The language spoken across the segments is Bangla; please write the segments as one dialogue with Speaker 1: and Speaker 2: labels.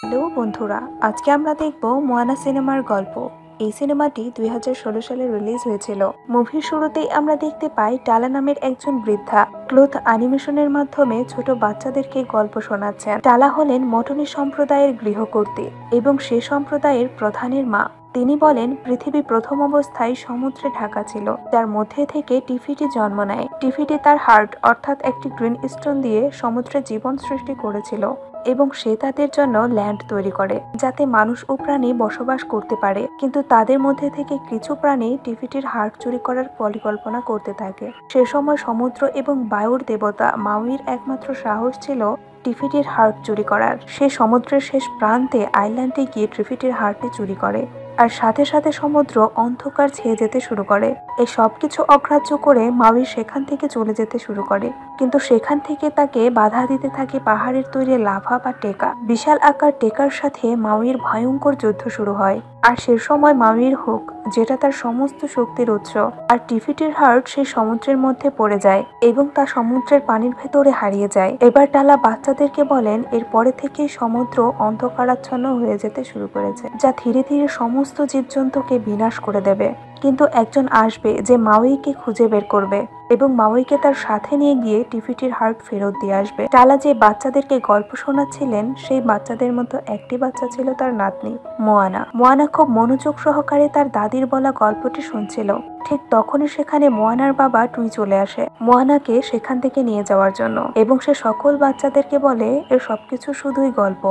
Speaker 1: হ্যালো বন্ধুরা, আজকে আমরা দেখব মোয়ানা সিনেমার গল্প। এই সিনেমাটি 2016 সালে রিলিজ হয়েছিল। মুভির শুরুতেই আমরা দেখতে পাই টালা নামের একজন বৃদ্ধা ক্লোথ অ্যানিমেশনের মাধ্যমে ছোট বাচ্চাদেরকে গল্প শোনাচ্ছেন। টালা হলেন মটনি সম্প্রদায়ের গৃহকর্ত্রী এবং সে সম্প্রদায়ের প্রধানের মা। তিনি বলেন পৃথিবী প্রথম অবস্থায় সমুদ্রে ঢাকা ছিল, যার মধ্যে থেকে টিফিটি জন্ম নেয়। টিফিটি তার হার্ট অর্থাৎ একটি গ্রিন স্টোন দিয়ে সমুদ্রে জীবন সৃষ্টি করেছিল এবং সে তাদের জন্য ল্যান্ড তৈরি করে যাতে মানুষ ও প্রাণী বসবাস করতে পারে। কিন্তু তাদের মধ্যে থেকে কিছু প্রাণী টিফিটির হার্ট চুরি করার পরিকল্পনা করতে থাকে। সে সময় সমুদ্র এবং বায়ুর দেবতা মাউইর একমাত্র সাহস ছিল টিফিটির হার্ট চুরি করার। সে সমুদ্রের শেষ প্রান্তে আইল্যান্ডে গিয়ে টিফিটির হার্টটি চুরি করে, আর সাথে সাথে সমুদ্র অন্ধকার ছেয়ে যেতে শুরু করে। এই সবকিছু অগ্রাহ্য করে মাউই সেখান থেকে চলে যেতে শুরু করে, কিন্তু সেখান থেকে তাকে বাধা দিতে থাকে পাহাড়ের তৈরি লাভা বা টেকা। বিশাল আকার টেকার সাথে মাউইর ভয়ঙ্কর যুদ্ধ শুরু হয়, আর সে সময় মাউইর হুক, যেটা তার সমস্ত শক্তির উৎস, আর টিফিটির হার্ট সেই সমুদ্রের মধ্যে পড়ে যায় এবং তা সমুদ্রের পানির ভেতরে হারিয়ে যায়। এবার টালা বাচ্চাদেরকে বলেন এরপরে থেকেই সমুদ্র অন্ধকারাচ্ছন্ন হয়ে যেতে শুরু করেছে, যা ধীরে ধীরে সমস্ত জীবজন্তুকে বিনাশ করে দেবে। কিন্তু একজন আসবে যে মাউইকে খুঁজে বের করবে এবং মাউইকে তার সাথে নিয়ে গিয়ে টিফিটির হার্ট ফেরত দিয়ে আসবে। টালা যে বাচ্চাদেরকে গল্প শোনাচ্ছিলেন সেই বাচ্চাদের মধ্যে একটি বাচ্চা ছিল তার নাতনি মোয়ানা। মোয়ানা খুব মনোযোগ সহকারে তার দাদির বলা গল্পটি শুনছিল। ঠিক তখনই সেখানে মোয়ানার বাবা টুই চলে আসে মোয়ানাকে সেখান থেকে নিয়ে যাওয়ার জন্য, এবং সে সকল বাচ্চাদেরকে বলে এর সবকিছু শুধুই গল্প,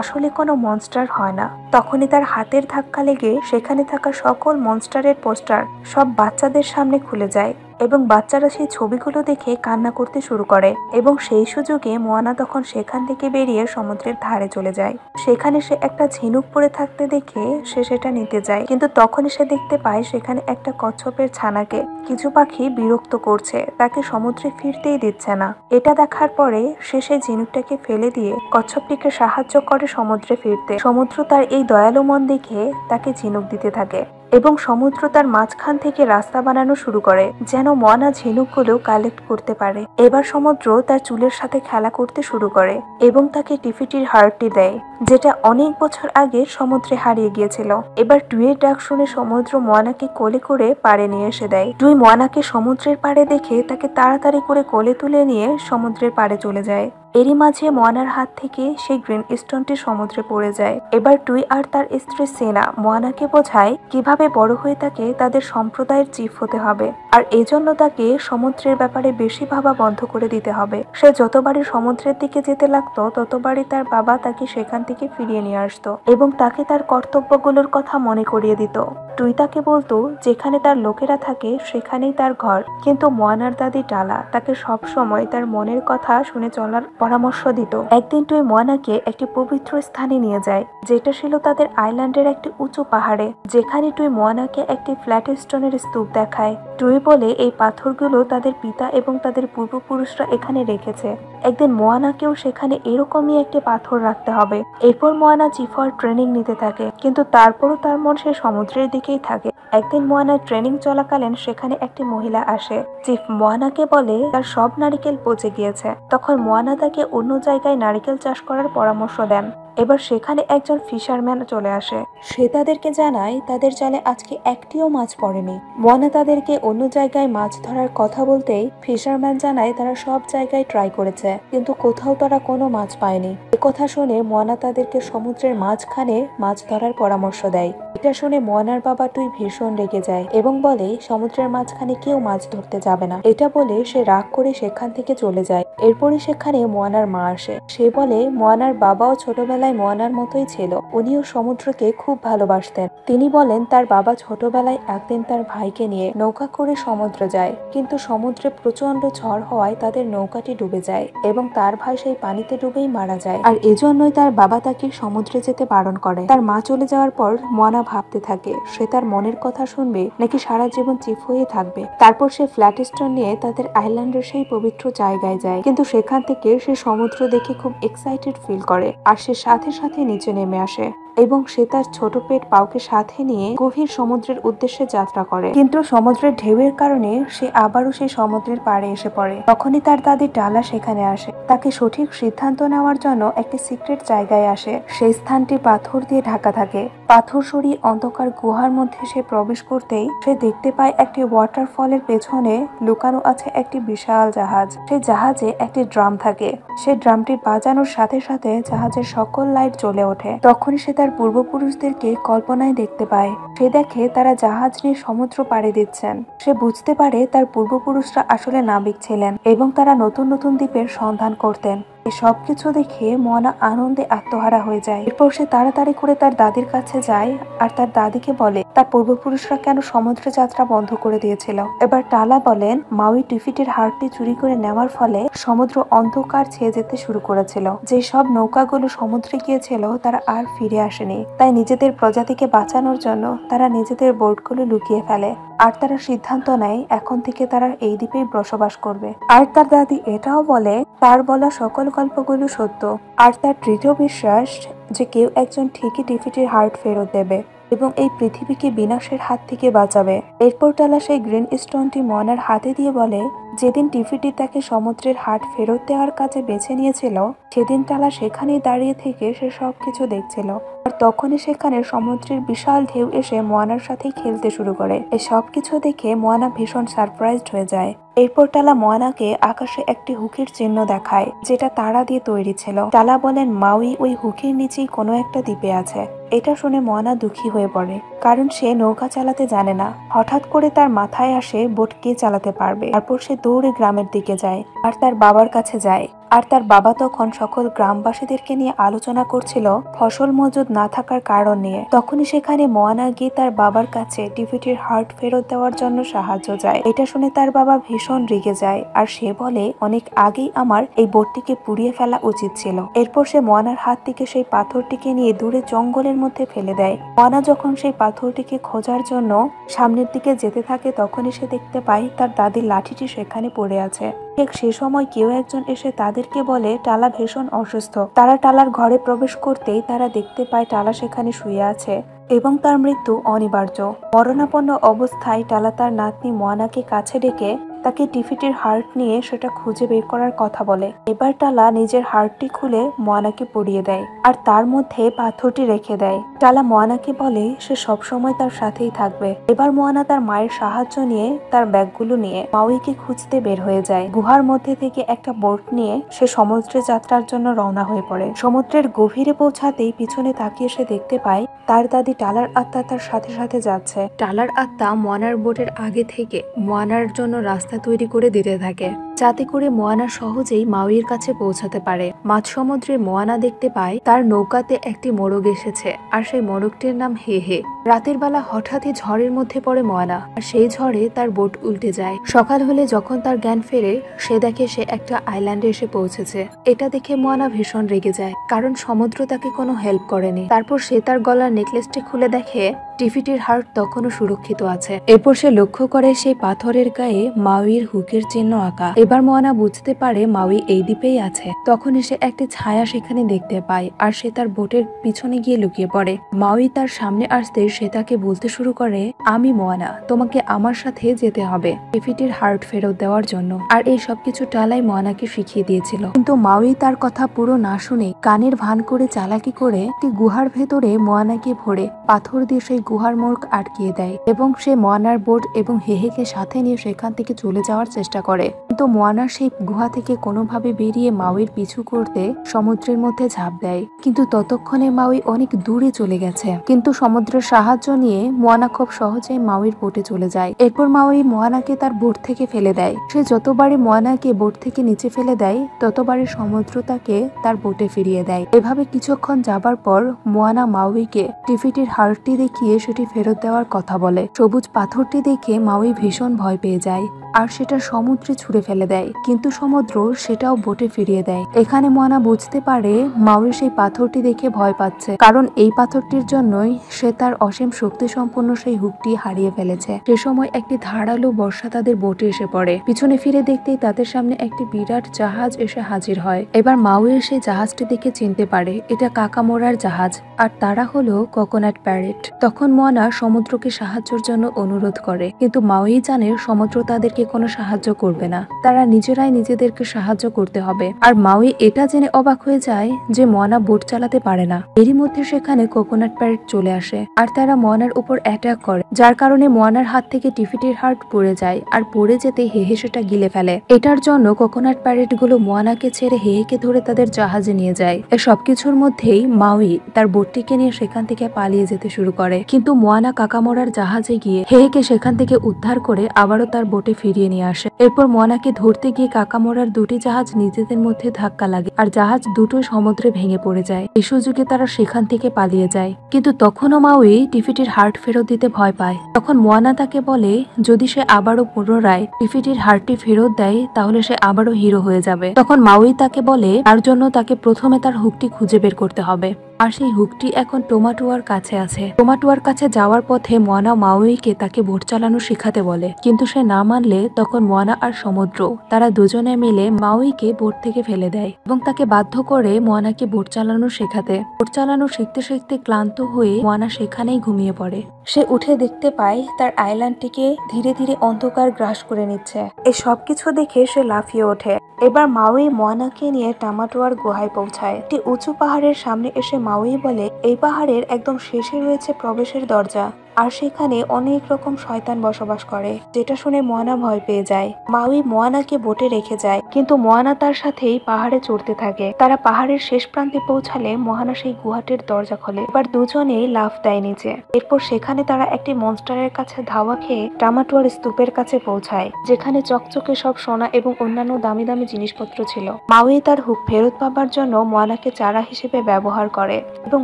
Speaker 1: আসলে কোনো মনস্টার হয় না। তখনই তার হাতের ধাক্কা লেগে সেখানে থাকা সকল মনস্টারের পোস্টার সব বাচ্চাদের সামনে খুলে যায় এবং বাচ্চারা সেই ছবিগুলো দেখে কান্না করতে শুরু করে। এবং সেই সুযোগে মোয়ানা তখন সেখান থেকে বেরিয়ে সমুদ্রের ধারে চলে যায়। সেখানে সে একটা ঝিনুক পড়ে থাকতে দেখে সে সেটা নিতে যায়, কিন্তু তখনই সে দেখতে পায় সেখানে একটা কচ্ছপের ছানাকে কিছু পাখি বিরক্ত করছে, তাকে সমুদ্রে ফিরতেই দিচ্ছে না। এটা দেখার পরে সে সেই ঝিনুকটাকে ফেলে দিয়ে কচ্ছপটিকে সাহায্য করে সমুদ্রে ফিরতে। সমুদ্র তার এই দয়ালু মন দেখে তাকে ঝিনুক দিতে থাকে এবং সমুদ্র তার মাঝখান থেকে রাস্তা বানানো শুরু করে যেন মোয়ানা ঝিনুকগুলো কালেক্ট করতে পারে। এবার সমুদ্র তার চুলের সাথে খেলা করতে শুরু করে এবং তাকে টিফিটির হার্টটি দেয়, যেটা অনেক বছর আগে সমুদ্রে হারিয়ে গিয়েছিল। এবার টুইয়ের ডাক শুনে সমুদ্র মোয়ানাকে কোলে করে পাড়ে নিয়ে এসে দেয়। টুই মোয়ানাকে সমুদ্রের পাড়ে দেখে তাকে তাড়াতাড়ি করে কোলে তুলে নিয়ে সমুদ্রের পাড়ে চলে যায়। এরই মাঝে মোয়ানার হাত থেকে সেই গ্রিন স্টোনটি সমুদ্রে পড়ে যায়। এবার টুই আর তার স্ত্রী সেনা মোয়ানাকে বোঝায় কিভাবে বড় হয়ে তাকে তাদের সম্প্রদায়ের চিফ হতে হবে, আর এজন্য তাকে সমুদ্রের ব্যাপারে বেশি ভাবা বন্ধ করে দিতে হবে। সে যতবারই সমুদ্রের দিকে যেতে লাগতো ততবারই তার বাবা তাকে সেখান থেকে ফিরিয়ে নিয়ে আসতো এবং তাকে তার কর্তব্যগুলোর কথা মনে করিয়ে দিত। টুই তাকে বলতো যেখানে তার লোকেরা থাকে সেখানেই তার ঘর, কিন্তু মোয়ানার দাদি টালা তাকে সব সময় তার মনের কথা শুনে চলার পরামর্শ দিত। একদিন টুই মোয়ানাকে একটি পবিত্র স্থানে নিয়ে যায়, যেটা ছিল তাদের আইল্যান্ডের একটি উঁচু পাহাড়ে, যেখানে টুই মোয়ানাকে একটি ফ্ল্যাট স্টোনের স্তূপ দেখায়। টুই বলে এই পাথরগুলো তাদের পিতা এবং তাদের পূর্বপুরুষরা এখানে রেখেছে, একদিন মোয়ানাকেও সেখানে এরকমই একটি পাথর রাখতে হবে। এরপর মোয়ানা চিফ হওয়ার ট্রেনিং নিতে থাকে, কিন্তু তারপরও তার মন সে সমুদ্রের দিকেই থাকে। একদিন মোয়ানার ট্রেনিং চলাকালীন সেখানে একটি মহিলা আসে। চিফ মোয়ানাকে বলে তার সব নারিকেল পচে গিয়েছে। তখন মোয়ানা তাকে অন্য জায়গায় নারিকেল চাষ করার পরামর্শ দেন। এবার সেখানে একজন ফিশারম্যান চলে আসে। সে তাদেরকে জানায় তাদের জালে আজকে একটিও মাছ পড়েনি। মোয়ানা তাদেরকে অন্য জায়গায় মাছ ধরার কথা বলতেই ফিশারম্যান জানায় তারা সব জায়গায় ট্রাই করেছে, কিন্তু কোথাও তারা কোনো মাছ পায়নি। কথা শুনে মোয়ানা তাদেরকে সমুদ্রের মাঝখানে মাছ ধরার পরামর্শ দেয়। এটা শুনে মোয়ানার বাবা টুই ভীষণ রেগে যায় এবং বলে সমুদ্রের মাঝখানে কেউ মাছ ধরতে যাবে না। এটা বলে সে রাগ করে সেখান থেকে চলে যায়। এরপরই সেখানে মোয়ানার মা আসে। সে বলে মোয়ানার বাবাও ছোটবেলায় মোয়ানার মতোই ছিল, উনিও সমুদ্রকে খুব ভালোবাসতেন। তিনি বলেন তার বাবা ছোটবেলায় একদিন তার ভাইকে নিয়ে নৌকা করে সমুদ্রে যায়, কিন্তু সমুদ্রে প্রচন্ড ঝড় হওয়ায় তাদের নৌকাটি ডুবে যায় এবং তার ভাই সেই পানিতে ডুবেই মারা যায়। আর এজন্যই তার বাবা তাকে সমুদ্রে যেতে বারণ করে। তার মা চলে যাওয়ার পর মোয়ানা ভাবতে থাকে সে তার মনের কথা শুনবে নাকি সারা জীবন চিফ হয়ে থাকবে। তারপর সে ফ্ল্যাট স্টোন নিয়ে তাদের আইল্যান্ডের সেই পবিত্র জায়গায় যায়, কিন্তু সেখান থেকে সে সমুদ্র দেখে খুব এক্সাইটেড ফিল করে আর সে সাথে সাথে নিচে নেমে আসে। এবং সে তার ছোট পেট পাউকে সাথে নিয়ে গভীর সমুদ্রের উদ্দেশ্যে যাত্রা করে। কিন্তু সমুদ্রের ঢেউয়ের কারণে সে আবারও সেই সমুদ্রের পাড়ে এসে পড়ে। তখনই তার দাদি টালা সেখানে আসে, তাকে সঠিক সিদ্ধান্ত নেওয়ার জন্য একটি সিক্রেট জায়গায় আসে। সেই স্থানটি পাথর দিয়ে ঢাকা থাকে। পাথর সরিয়ে অন্ধকার গুহার মধ্যে সে প্রবেশ করতেই সে দেখতে পায় একটি ওয়াটারফলের পেছনে লুকানো আছে একটি বিশাল জাহাজ। সেই জাহাজে একটি ড্রাম থাকে। সেই ড্রামটি বাজানোর সাথে সাথে জাহাজের সকল লাইট জ্বলে ওঠে। তখনই সে তার পূর্বপুরুষদেরকে কল্পনায় দেখতে পায়। সে দেখে তারা জাহাজ নিয়ে সমুদ্র পাড়ি দিচ্ছেন। সে বুঝতে পারে তার পূর্বপুরুষরা আসলে নাবিক ছিলেন এবং তারা নতুন নতুন দ্বীপের সন্ধান করতেন। এই সবকিছু দেখে মোয়ানা আনন্দে আত্মহারা হয়ে যায়। এরপর সে তাড়াতাড়ি করে তার দাদির কাছে যায় আর তার দাদিকে বলে তার পূর্বপুরুষরা কেন সমুদ্রে যাত্রা বন্ধ করে দিয়েছিল। এবার টালা বলেন মাউই টিফিটের হাড়টি চুরি করে নেওয়ার ফলে সমুদ্র অন্ধকার ছেয়ে যেতে শুরু করেছিল। যে সব নৌকাগুলো সমুদ্রে গিয়েছিল তারা আর ফিরে আসেনি। তাই নিজেদের প্রজাতিকে বাঁচানোর জন্য তারা নিজেদের বোটগুলো লুকিয়ে ফেলে আর তারা সিদ্ধান্ত নেয় এখন থেকে তারা এই দ্বীপেই বসবাস করবে। আর তার দাদি এটাও বলে তার বলা সকল গল্পগুলো সত্য আর তার দৃঢ় বিশ্বাস যে কেউ একজন ঠিকই টিফিটের হার্ট ফেরত দেবে এবং এই পৃথিবীকে বিনাশের হাত থেকে বাঁচাবে। এরপর টালা সেই গ্রিন স্টোনটি মোয়ানার হাতে দিয়ে বলে যেদিন টিফিটি তাকে সমুদ্রের হাট ফেরত দেওয়ার কাজে বেছে নিয়েছিল সেদিন টালা সেখানেই দাঁড়িয়ে থেকে সে সবকিছু দেখছিল। আর তখনই সেখানে সমুদ্রের বিশাল ঢেউ এসে মোয়ানার সাথে খেলতে শুরু করে। এই সবকিছু দেখে মোয়ানা ভীষণ সারপ্রাইজড হয়ে যায়। এরপর টালা মোয়ানাকে আকাশে একটি হুকের চিহ্ন দেখায় যেটা তারা দিয়ে তৈরি ছিল। টালা বলেন মাউই ওই হুকের নিচেই কোনো একটা দ্বীপে আছে। এটা শুনে মোয়ানা দুঃখী হয়ে পড়ে কারণ সে নৌকা চালাতে জানে না। হঠাৎ করে তার মাথায় আসে বোট কে চালাতে পারবে। তারপর সে দৌড়ে গ্রামের দিকে যায় আর তার বাবার কাছে যায়। আর তার বাবা তখন সকল গ্রামবাসীদেরকে নিয়ে আলোচনা করছিল ফসল মজুদ না থাকার কারণ নিয়ে। তখনই সেখানে মোয়ানা গিয়ে তার বাবার কাছে টিফিটির হার্ট ফেরত দেওয়ার জন্য সাহায্য চায়। এটা শুনে তার বাবা ভীষণ রেগে যায় আর সে বলে অনেক আগেই আমার এই বোটটিকে পুড়িয়ে ফেলা উচিত ছিল। এরপর সে মোয়ানার হাত থেকে সেই পাথরটিকে নিয়ে দূরে জঙ্গলের মধ্যে ফেলে দেয়। মোয়ানা যখন সেই পাথরটিকে খোঁজার জন্য সামনের দিকে যেতে থাকে তখনই সে দেখতে পায় তার দাদির লাঠিটি সেখানে পড়ে আছে। ঠিক সে সময় কেউ একজন এসে তাদেরকে বলে টালা ভীষণ অসুস্থ। তারা টালার ঘরে প্রবেশ করতেই তারা দেখতে পায় টালা সেখানে শুয়ে আছে এবং তার মৃত্যু অনিবার্য। মরণাপন্ন অবস্থায় টালা তার নাতনি মোয়ানাকে কাছে ডেকে তাকে টিফিটের হার্ট নিয়ে সেটা খুঁজে বের করার কথা বলে। এবার টালা নিজের হার্টটি খুলে মোয়ানাকে পরিয়ে দেয় আর তার মধ্যে পাথরটি রেখে দেয়। টালা মোয়ানাকে বলে সে সবসময় তার সাথেই থাকবে। এবার মোয়ানা তার মায়ের সাহায্য নিয়ে তার ব্যাগগুলো নিয়ে মাউইকে খুঁজতে বের হয়ে যায়। গুহার মধ্যে থেকে একটা বোট নিয়ে সে সমুদ্রে যাত্রার জন্য রওনা হয়ে পড়ে। সমুদ্রের গভীরে পৌঁছাতেই পিছনে তাকিয়ে সে দেখতে পায় তার দাদি টালার আত্মা তার সাথে সাথে যাচ্ছে। টালার আত্মা মোয়ানার বোটের আগে থেকে মোয়ানার জন্য রাস্তা তৈরি করে দিতে থাকে যাতে করে মোয়ানা সহজেই মাউইর কাছে পৌঁছাতে পারে। মাঝ সমুদ্রে মোয়ানা দেখতে পায় তার নৌকাতে একটি মোরগ এসেছে আর সেই মোরগটির নাম হে হে। রাতের বেলা হঠাৎই ঝড়ের মধ্যে পড়ে মোয়ানা আর সেই ঝড়ে তার বোট উল্টে যায়। সকাল হলে যখন তার জ্ঞান ফেরে সে দেখে সে একটা আইল্যান্ডে এসে পৌঁছেছে। এটা দেখে মোয়ানা ভীষণ রেগে যায় কারণ সমুদ্র তাকে কোনো হেল্প করেনি। তারপর সে তার গলার নেকলেসটি খুলে দেখে টিফিটির হার্ট তখনও সুরক্ষিত আছে। এরপর সে লক্ষ্য করে সেই পাথরের গায়ে মাউইর হুকের চিহ্ন আঁকা। এবার মোয়ানা বুঝতে পারে মাউই এই দ্বীপেই আছে। তখন সে একটি ছায়া সেখানে দেখতে পায় আর সে তার বোটের পিছনে গিয়ে লুকিয়ে পড়ে। মাউই তার সামনে আসতে সে তাকে বলতে শুরু করে আমি মোয়ানা, তোমাকে আমার সাথে যেতে হবে টিফিটির হার্ট ফেরত দেওয়ার জন্য। আর এই সবকিছু টালাই মোয়ানাকে শিখিয়ে দিয়েছিল। কিন্তু মাউই তার কথা পুরো না শুনে কানের ভান করে চালাকি করে একটি গুহার ভেতরে মোয়ানাকে ভরে পাথর দিয়ে সেই গুহার মুখ আটকিয়ে দেয় এবং সে মোয়ানার বোট এবং হেহেকে সাথে নিয়ে সেখান থেকে চলে যাওয়ার চেষ্টা করে। কিন্তু মোয়ানা সেই গুহা থেকে কোনোভাবে বেরিয়ে মাউইর পিছু করতে সমুদ্রের মধ্যে ঝাঁপ দেয়। কিন্তু ততক্ষণে মাউই অনেক দূরে চলে গেছে। কিন্তু সমুদ্রের সাহায্য নিয়ে মোয়ানা খুব সহজেই মাউইর বোটে চলে যায়। এরপর মাউই মোয়ানাকে তার বোট থেকে ফেলে দেয়। সে যতবারই মোয়ানাকে বোট থেকে নিচে ফেলে দেয় ততবারই সমুদ্র তাকে তার বোটে ফিরিয়ে দেয়। এভাবে কিছুক্ষণ যাবার পর মোয়ানা মাউইকে টিফিটির হার্টটি দেখিয়ে সেটি ফেরত দেওয়ার কথা বলে। সবুজ পাথরটি দেখে মাউই ভীষণ ভয় পেয়ে যায় আর সেটা সমুদ্রে ছুঁড়ে ফেলে দেয়, কিন্তু সমুদ্র সেটাও বোটে ফিরিয়ে দেয়। এখানে মোয়ানা বুঝতে পারে মাউই সেই পাথরটি দেখে ভয় পাচ্ছে, কারণ এই পাথরটির জন্যই সে তার অসীম শক্তি সম্পন্ন সেই হুকটি হারিয়ে ফেলেছে। সে সময় একটি ধারালো বর্ষা তাদের বোটে এসে পড়ে। পিছনে ফিরে দেখতেই তাদের সামনে একটি বিরাট জাহাজ এসে হাজির হয়। এবার মাউই সেই জাহাজটি দেখে চিনতে পারে এটা কাকামোরার জাহাজ, আর তারা হলো কোকোনাট প্যারেট। তখন মোয়ানা সমুদ্রকে সাহায্যের জন্য অনুরোধ করে, কিন্তু মাউই জানে সমুদ্র তাদেরকে কোনো সাহায্য করবে না, তারা নিজেরাই নিজেদেরকে সাহায্য করতে হবে। আর মাউই এটা জেনে অবাক হয়ে যায় যে মোয়ানা বোট চালাতে পারে না। এরই মধ্যে সেখানে কোকোনাট প্যারেট চলে আসে আর তারা মোয়ানার উপর অ্যাটাক করে, যার কারণে মোয়ানার হাত থেকে টিফিটির হার্ট পড়ে যায়, আর পড়ে যেতে হেহে সেটা গিলে ফেলে। এটার জন্য কোকোনাট প্যারেট গুলো মোয়ানাকে ছেড়ে হেহেকে ধরে তাদের জাহাজে নিয়ে যায়। এই সবকিছুর মধ্যেই মাউই তার বোটটিকে নিয়ে সেখান থেকে পালিয়ে যেতে শুরু করে, কিন্তু মোয়ানা কাকামোরার জাহাজে গিয়ে হেহেকে সেখান থেকে উদ্ধার করে আবারও তার বোটে ফিরিয়ে নিয়ে আসে। এরপর মোয়ানাকে ধরতে গিয়ে কাকামোরার দুটি জাহাজ নিজেদের মধ্যে ধাক্কা লাগে আর জাহাজ দুটো সমুদ্রে ভেঙে পড়ে যায়। এই সুযোগে তারা সেখান থেকে পালিয়ে যায়, কিন্তু তখনও মাউই টিফিটির হার্ট ফেরত দিতে ভয় পায়। তখন মোয়ানা তাকে বলে যদি সে আবারও পুনরায় টিফিটির হার্টটি ফেরত দেয় তাহলে সে আবারও হিরো হয়ে যাবে। তখন মাউই তাকে বলে তার জন্য তাকে প্রথমে তার হুকটি খুঁজে বের করতে হবে, আর সেই হুকটি এখন টোমাটুয়ার কাছে আছে। টোমাটুয়ার কাছে যাওয়ার পথে মোয়ানা মাউইকে তাকে বোট চালানো শিখাতে বলে, কিন্তু সে না মানলে তখন মোয়ানা আর সমুদ্র তারা দুজনে মিলে মাউইকে বোট থেকে ফেলে দেয় এবং তাকে বাধ্য করে মোয়ানাকে বোট চালানো শেখাতে। বোট চালানো শিখতে শিখতে ক্লান্ত হয়ে মোয়ানা সেখানেই ঘুমিয়ে পড়ে। সে উঠে দেখতে পায় তার আইল্যান্ডটিকে ধীরে ধীরে অন্ধকার গ্রাস করে নিচ্ছে। এই সবকিছু দেখে সে লাফিয়ে ওঠে। এবার মাউই মোয়ানাকে নিয়ে টামাটোয়ার গুহায় পৌঁছায়। একটি উঁচু পাহাড়ের সামনে এসে মাউই বলে এই পাহাড়ের একদম শেষে রয়েছে প্রবেশের দরজা, আর সেখানে অনেক রকম শয়তান বসবাস করে। যেটা শুনে মোয়ানা ভয় পেয়ে যায়। মাউই মোয়ানাকে বোটে রেখে যায়, কিন্তু মোয়ানা তার সাথেই পাহাড়ে চড়তে থাকে। তারা পাহাড়ের শেষ প্রান্তে পৌঁছালে মোয়ানা সেই গুহাটির দরজা খোলে। এবার দুজনেই লাফ দেয় নিচে। এরপর সেখানে তারা একটি মনস্টারের কাছে ধাওয়া খেয়ে টামাটোয়ার স্তূপের কাছে পৌঁছায়, যেখানে চকচকে সব সোনা এবং অন্যান্য দামি দামি জিনিসপত্র ছিল। মাউই তার হুক ফেরত পাবার জন্য মোয়ানাকে চারা হিসেবে ব্যবহার করে এবং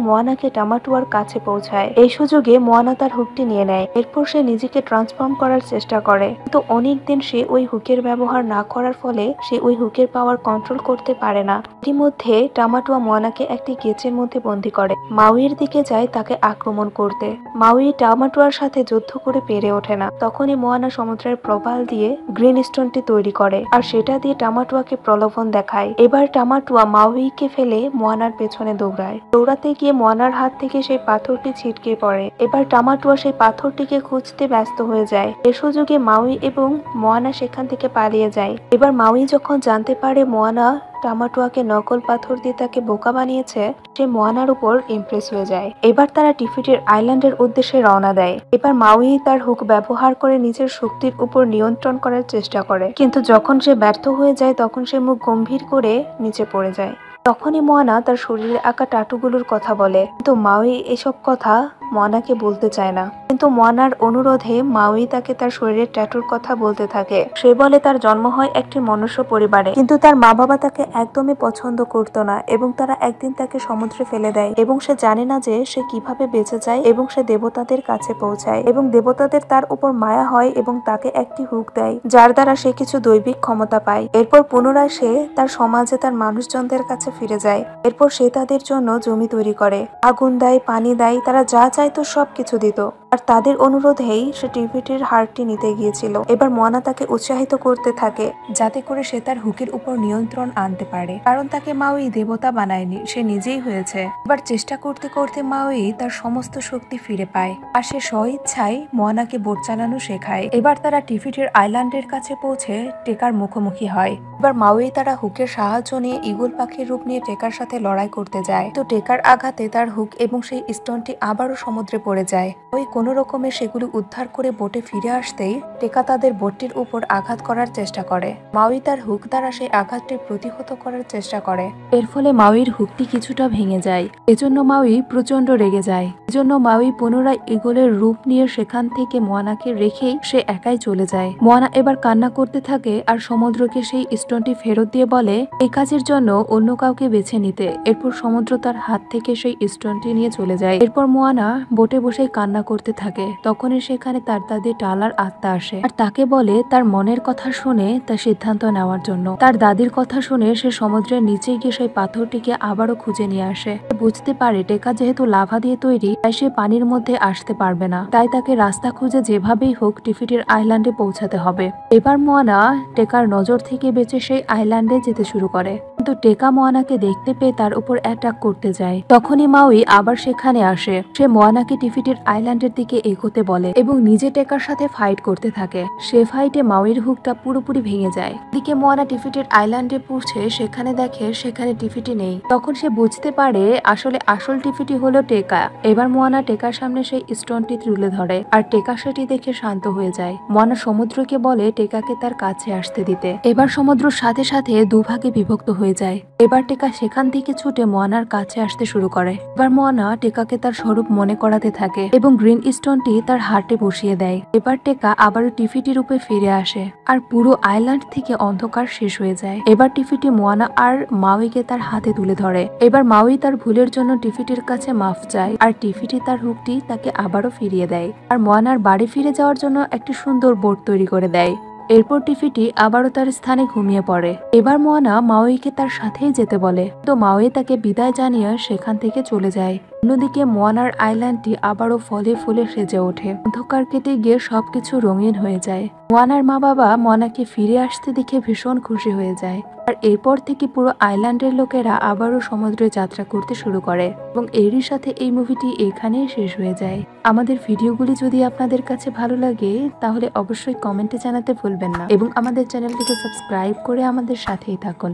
Speaker 1: মোয়ানাকে টামাটোয়ার কাছে পৌঁছায়। এই সুযোগে মোয়ানা তার হুকটি নিয়ে নেয়। এরপর সে নিজেকে ট্রান্সফর্ম করার চেষ্টা করে, কিন্তু অনেকদিন সে ওই হুকের ব্যবহার না করার ফলে সে ওই হুকের পাওয়ার কন্ট্রোল করতে পারে না। এর মধ্যে টামাটোয়া মোয়ানাকে একটি গেচের মধ্যে বন্দী করে। মাউইয়ের দিকে যায় তাকে আক্রমণ করতে। মাউই টামাটোয়ার সাথে যুদ্ধ করে পেরে ওঠে না। তখনই মোয়ানা সমুদ্রের প্রবাল দিয়ে গ্রিন স্টোনটি তৈরি করে আর সেটা দিয়ে টামাটোয়াকে প্রলোভন দেখায়। এবার টামাটোয়া মাউইকে ফেলে মোয়ানার পেছনে দৌড়ায়। দৌড়াতে গিয়ে মোয়ানার হাত থেকে সেই পাথরটি ছিটকে পড়ে। এবার টামাটোয়া সেই পাথরটিকে খুঁজতে ব্যস্ত হয়ে যায়। এ সুযোগে মাউই এবং মোয়ানা সেখান থেকে পালিয়ে যায়। এবার মাউই যখন জানতে পারে মোয়ানা টামাটোয়াকে নকল পাথর দিয়ে তাকে বোকা বানিয়েছে, সে মোয়ানার উপর ইমপ্রেস হয়ে যায়। এবার তারা টিফিটির আইল্যান্ডের উদ্দেশ্যে রওনা দেয়। এবার মাউই তার হুক ব্যবহার করে নিজের শক্তির উপর নিয়ন্ত্রণ করার চেষ্টা করে, কিন্তু যখন সে ব্যর্থ হয়ে যায় তখন সে মুখ গম্ভীর করে নিচে পড়ে যায়। তখনই মোয়ানা তার শরীরে আঁকা টাটুগুলোর কথা বলে, কিন্তু মাউই এসব কথা মোয়ানাকে বলতে চায় না। কিন্তু মোয়ানার অনুরোধে মাউই তাকে তার শরীরের ট্যাটুর কথা বলতে থাকে। সে বলে তার জন্ম হয় একটি মনুষ্য পরিবারে, কিন্তু তার মা বাবা তাকে একদমই পছন্দ করতো না এবং তারা একদিন তাকে সমুদ্রে ফেলে দেয় এবং সে জানে না যে সে কিভাবে বেঁচে যায় এবং সে দেবতাদের কাছে পৌঁছায় এবং দেবতাদের তার উপর মায়া হয় এবং তাকে একটি হুক দেয়, যার দ্বারা সে কিছু দৈবিক ক্ষমতা পায়। এরপর পুনরায় সে তার সমাজে তার মানুষজনদের কাছে ফিরে যায়। এরপর সে তাদের জন্য জমি তৈরি করে, আগুন দেয়, পানি দেয়, তারা যা চাইতো সবকিছু দিত। আর তাদের অনুরোধেই সে টিফিটির হারটি নিতে গিয়েছিল। এবার মোয়ানা তাকে উৎসাহিত করতে থাকে যাতে করে সে তার হুকের উপর নিয়ন্ত্রণ আনতে পারে, কারণ তাকে মাউই দেবতা বানায়নি, সে নিজেই হয়েছে। এবার চেষ্টা করতে করতে মাউই তার সমস্ত শক্তি ফিরে পায় আর সে স্বইচ্ছায় মোয়ানাকে বোট চালানো শেখায়। এবার তারা টিফিটির আইল্যান্ডের কাছে পৌঁছে টেকার মুখোমুখি হয়। এবার মাউই তারা হুকের সাহায্য নিয়ে ঈগল পাখির রূপ নিয়ে টেকার সাথে লড়াই করতে যায়, তো টেকার আঘাতে তার হুক এবং সেই স্টোনটি আবারও সমুদ্রে পড়ে যায়। ওই কোনো রকমে সেগুলি উদ্ধার করে বোটে ফিরে আসতেই টেকা তাদের বোটটির উপর আঘাত করার চেষ্টা করে। মাউই তার হুক দ্বারা সেই আঘাতটি প্রতিহত করার চেষ্টা করে। এর ফলে মাউইর হুকটি কিছুটা ভেঙে যায়। এজন্য মাউই প্রচন্ড রেগে যায়। এজন্য মাউই পুনরায় ঈগলের রূপ নিয়ে সেখান থেকে মোয়ানাকে রেখেই সে একাই চলে যায়। মোয়ানা এবার কান্না করতে থাকে আর সমুদ্রকে সেই স্টোনটি ফেরত দিয়ে বলে এই কাজের জন্য অন্য কাউকে বেছে নিতে। এরপর সমুদ্র তার হাত থেকে সেই স্টোনটি নিয়ে চলে যায়। এরপর মোয়ানা বোটে বসে কান্না করতে করতে থাকে তখনই সেখানে তার দাদি টালার আত্মা আসে আর তাকে বলে তার মনের কথা শুনে তার সিদ্ধান্ত নেওয়ার জন্য। তার দাদির কথা শুনে সে সমুদ্রের নিচে গিয়ে সেই পাথরটিকে আবারও খুঁজে নিয়ে আসে। বুঝতে পারে টেকা যেহেতু লাভা দিয়ে তৈরি তাই সে পানির মধ্যে আসতে পারবে না, তাই তাকে রাস্তা খুঁজে যেভাবেই হোক টিফিটির আইল্যান্ডে পৌঁছাতে হবে। এবার মোয়ানা টেকার নজর থেকে বেঁচে সেই আইল্যান্ডে যেতে শুরু করে, কিন্তু টেকা মোয়ানাকে দেখতে পেয়ে তার উপর অ্যাটাক করতে যায়। তখনই মাউই আবার সেখানে আসে। সে মোয়ানাকে টিফিটির আইল্যান্ডের দিকে এগোতে বলে এবং নিজে টেকার সাথে ফাইট করতে থাকে। সে ফাইটে মাউইর হুকটা পুরোপুরি ভেঙে যায়। এদিকে মোয়ানা টিফিটির আইল্যান্ডে পৌঁছে সেখানে দেখে সেখানে টিফিটি নেই। তখন সে বুঝতে পারে আসলে আসল টিফিটি হলো টেকা। এবার মোয়ানা টেকার সামনে সেই স্টোনটি তুলে ধরে আর টেকা সেটি দেখে শান্ত হয়ে যায়। মোয়ানা সমুদ্রকে বলে টেকাকে তার কাছে আসতে দিতে। এবার সমুদ্র সাথে সাথে দুভাগে বিভক্ত হয়ে যায়। এবার টেকা সেখান থেকে ছুটে মোয়ানার কাছে আসতে শুরু করে। এবার মোয়ানা টেকাকে তার স্বরূপ মনে করাতে থাকে এবং গ্রিন স্টোনটি তার হার্টে বসিয়ে দেয়। এবার টেকা আবারও টিফিটি রূপে ফিরে আসে আর পুরো আইল্যান্ড থেকে অন্ধকার শেষ হয়ে যায়। এবার টিফিটি মোয়ানা আর মাউইকে তার হাতে তুলে ধরে। এবার মাউই তার ভুলের জন্য টিফিটির কাছে মাফ চায় আর টিফিটি তার হুকটি তাকে আবারও ফিরিয়ে দেয় আর মোয়ানার বাড়ি ফিরে যাওয়ার জন্য একটি সুন্দর বোট তৈরি করে দেয়। এরপর টিফিটি আবারও তার স্থানে ঘুমিয়ে পড়ে। এবার মোয়ানা মাউইকে তার সাথেই যেতে বলে, তো মাউই তাকে বিদায় জানিয়ে সেখান থেকে চলে যায়। অন্যদিকে মোয়ানার আইল্যান্ডটি আবারও ফলে ফুলে সেজে ওঠে। অন্ধকার কেটে গিয়ে সবকিছু রঙিন হয়ে যায়। মোয়ানার মা বাবা মোয়ানাকে ফিরে আসতে দেখে ভীষণ খুশি হয়ে যায় আর এরপর থেকে পুরো আইল্যান্ডের লোকেরা আবারও সমুদ্রে যাত্রা করতে শুরু করে এবং এরই সাথে এই মুভিটি এখানেই শেষ হয়ে যায়। আমাদের ভিডিওগুলি যদি আপনাদের কাছে ভালো লাগে তাহলে অবশ্যই কমেন্টে জানাতে ভুলবেন না এবং আমাদের চ্যানেলটিকে সাবস্ক্রাইব করে আমাদের সাথেই থাকুন।